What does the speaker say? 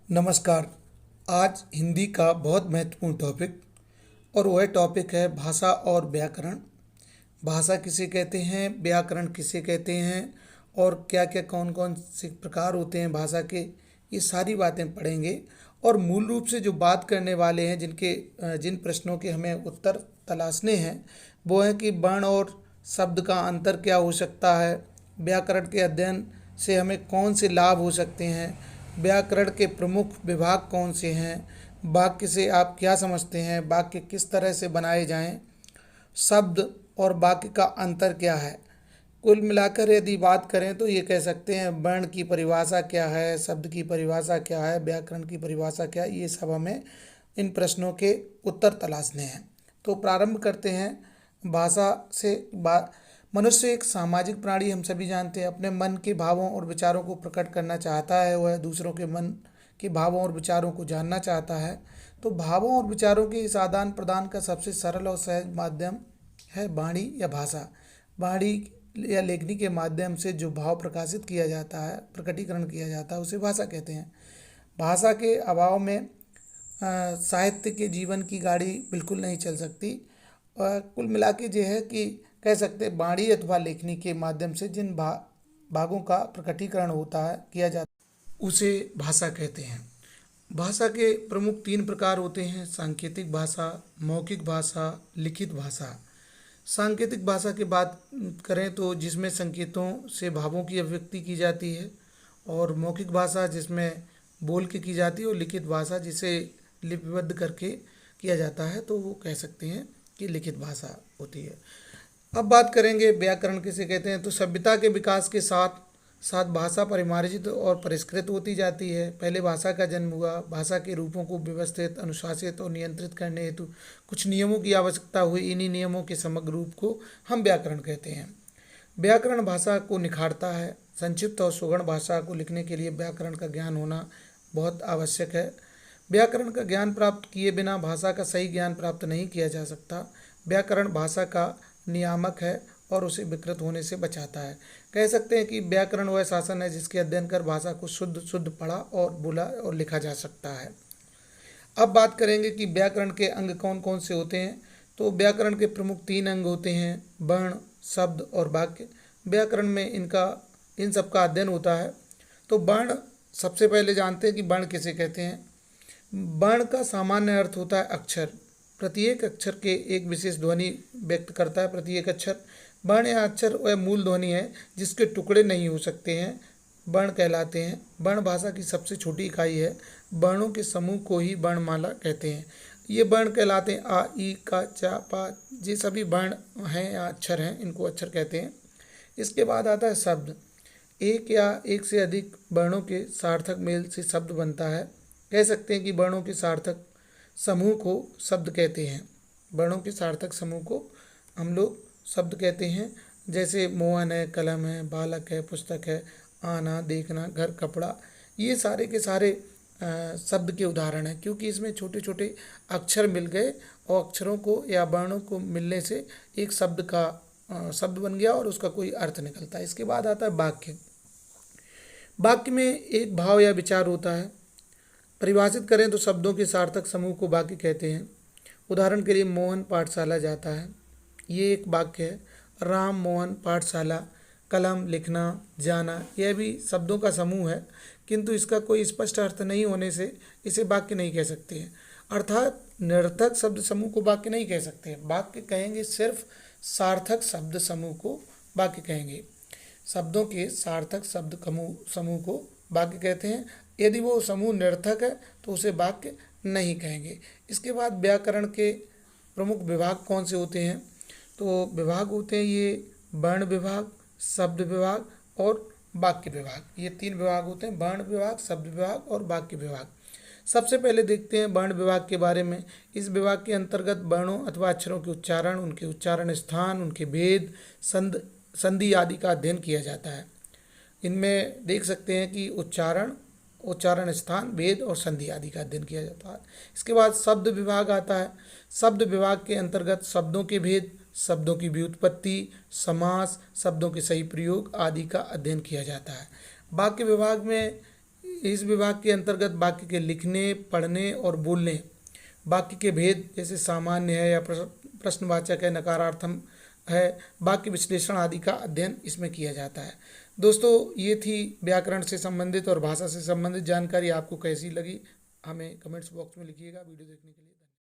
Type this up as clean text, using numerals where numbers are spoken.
नमस्कार। आज हिंदी का बहुत महत्वपूर्ण टॉपिक और वह टॉपिक है भाषा और व्याकरण। भाषा किसे कहते हैं, व्याकरण किसे कहते हैं और क्या क्या कौन कौन से प्रकार होते हैं भाषा के, ये सारी बातें पढ़ेंगे। और मूल रूप से जो बात करने वाले हैं, जिन प्रश्नों के हमें उत्तर तलाशने हैं, वो है कि वर्ण और शब्द का अंतर क्या हो सकता है, व्याकरण के अध्ययन से हमें कौन से लाभ हो सकते हैं, व्याकरण के प्रमुख विभाग कौन से हैं, वाक्य से आप क्या समझते हैं, वाक्य किस तरह से बनाए जाएं, शब्द और वाक्य का अंतर क्या है। कुल मिलाकर यदि बात करें तो ये कह सकते हैं वर्ण की परिभाषा क्या है, शब्द की परिभाषा क्या है, व्याकरण की परिभाषा क्या है, ये सब हमें इन प्रश्नों के उत्तर तलाशने हैं। तो प्रारंभ करते हैं भाषा से। मनुष्य एक सामाजिक प्राणी, हम सभी जानते हैं। अपने मन के भावों और विचारों को प्रकट करना चाहता है, वह दूसरों के मन के भावों और विचारों को जानना चाहता है। तो भावों और विचारों के इस आदान प्रदान का सबसे सरल और सहज माध्यम है वाणी या भाषा। वाणी या लेखनी के माध्यम से जो भाव प्रकाशित किया जाता है, प्रकटीकरण किया जाता है, उसे भाषा कहते हैं। भाषा के अभाव में साहित्य के जीवन की गाड़ी बिल्कुल नहीं चल सकती। कुल मिला के ये है कि कह सकते हैं वाणी अथवा लेखनी के माध्यम से जिन भागों का प्रकटीकरण होता है, किया जाता है, उसे भाषा कहते हैं। भाषा के प्रमुख तीन प्रकार होते हैं: सांकेतिक भाषा, मौखिक भाषा, लिखित भाषा। सांकेतिक भाषा की बात करें तो जिसमें संकेतों से भावों की अभिव्यक्ति की जाती है, और मौखिक भाषा जिसमें बोल के की जाती है, और लिखित भाषा जिसे लिपिबद्ध करके किया जाता है, तो वो कह सकते हैं कि लिखित भाषा होती है। अब बात करेंगे व्याकरण किसे कहते हैं। तो सभ्यता के विकास के साथ साथ भाषा परिमार्जित और परिष्कृत होती जाती है। पहले भाषा का जन्म हुआ। भाषा के रूपों को व्यवस्थित, अनुशासित और नियंत्रित करने हेतु कुछ नियमों की आवश्यकता हुई। इन्हीं नियमों के समग्र रूप को हम व्याकरण कहते हैं। व्याकरण भाषा को निखारता है। संक्षिप्त और सुगढ़ भाषा को लिखने के लिए व्याकरण का ज्ञान होना बहुत आवश्यक है। व्याकरण का ज्ञान प्राप्त किए बिना भाषा का सही ज्ञान प्राप्त नहीं किया जा सकता। व्याकरण भाषा का नियामक है और उसे विकृत होने से बचाता है। कह सकते हैं कि व्याकरण वह शासन है जिसके अध्ययन कर भाषा को शुद्ध शुद्ध पढ़ा और बोला और लिखा जा सकता है। अब बात करेंगे कि व्याकरण के अंग कौन कौन से होते हैं। तो व्याकरण के प्रमुख तीन अंग होते हैं: वर्ण, शब्द और वाक्य। व्याकरण में इन सब का अध्ययन होता है। तो वर्ण सबसे पहले जानते हैं कि वर्ण किसे कहते हैं। वर्ण का सामान्य अर्थ होता है अक्षर। प्रत्येक अक्षर के एक विशेष ध्वनि व्यक्त करता है। प्रत्येक अक्षर, वर्ण या अक्षर वह मूल ध्वनि है जिसके टुकड़े नहीं हो सकते हैं, वर्ण कहलाते हैं। वर्ण भाषा की सबसे छोटी इकाई है। वर्णों के समूह को ही वर्णमाला कहते हैं। ये वर्ण कहलाते हैं। आ, ई, का, चा, पा, ये सभी वर्ण हैं या अक्षर हैं, इनको अक्षर कहते हैं। इसके बाद आता है शब्द। एक या एक से अधिक वर्णों के सार्थक मेल से शब्द बनता है। कह सकते हैं कि वर्णों के सार्थक समूह को शब्द कहते हैं। वर्णों के सार्थक समूह को हम लोग शब्द कहते हैं। जैसे मोहन है, कलम है, बालक है, पुस्तक है, आना, देखना, घर, कपड़ा, ये सारे के सारे शब्द के उदाहरण हैं, क्योंकि इसमें छोटे छोटे अक्षर मिल गए और अक्षरों को या वर्णों को मिलने से एक शब्द बन गया और उसका कोई अर्थ निकलता है। इसके बाद आता है वाक्य। वाक्य में एक भाव या विचार होता है। परिभाषित करें तो शब्दों के सार्थक समूह को वाक्य कहते हैं। उदाहरण के लिए मोहन पाठशाला जाता है, ये एक वाक्य है। राम मोहन पाठशाला, कलम लिखना, जाना, यह भी शब्दों का समूह है, किंतु इसका कोई स्पष्ट अर्थ नहीं होने से इसे वाक्य नहीं कह सकते हैं। अर्थात निरर्थक शब्द समूह को वाक्य नहीं कह सकते हैं। वाक्य कहेंगे सिर्फ सार्थक शब्द समूह को वाक्य कहेंगे। शब्दों के सार्थक शब्द समूह को वाक्य कहते हैं। यदि वो समूह निरर्थक है तो उसे वाक्य नहीं कहेंगे। इसके बाद व्याकरण के प्रमुख विभाग कौन से होते हैं। तो विभाग होते हैं ये वर्ण विभाग, शब्द विभाग और वाक्य विभाग। ये तीन विभाग होते हैं: वर्ण विभाग, शब्द विभाग और वाक्य विभाग। सबसे पहले देखते हैं वर्ण विभाग के बारे में। इस विभाग के अंतर्गत वर्णों अथवा अक्षरों के उच्चारण, उनके उच्चारण स्थान, उनके भेद, संधि आदि का अध्ययन किया जाता है। इनमें देख सकते हैं कि उच्चारण स्थान, भेद और संधि आदि का अध्ययन किया जाता है। इसके बाद शब्द विभाग आता है। शब्द विभाग के अंतर्गत शब्दों के भेद, शब्दों की व्युत्पत्ति, समास, शब्दों के सही प्रयोग आदि का अध्ययन किया जाता है। वाक्य विभाग में इस विभाग के अंतर्गत वाक्य के लिखने, पढ़ने और बोलने, वाक्य के भेद जैसे सामान्य है या प्रश्नवाचक है, नकारार्थम है, वाक्य विश्लेषण आदि का अध्ययन इसमें किया जाता है। दोस्तों, ये थी व्याकरण से संबंधित और भाषा से संबंधित जानकारी। आपको कैसी लगी हमें कमेंट्स बॉक्स में लिखिएगा। वीडियो देखने के लिए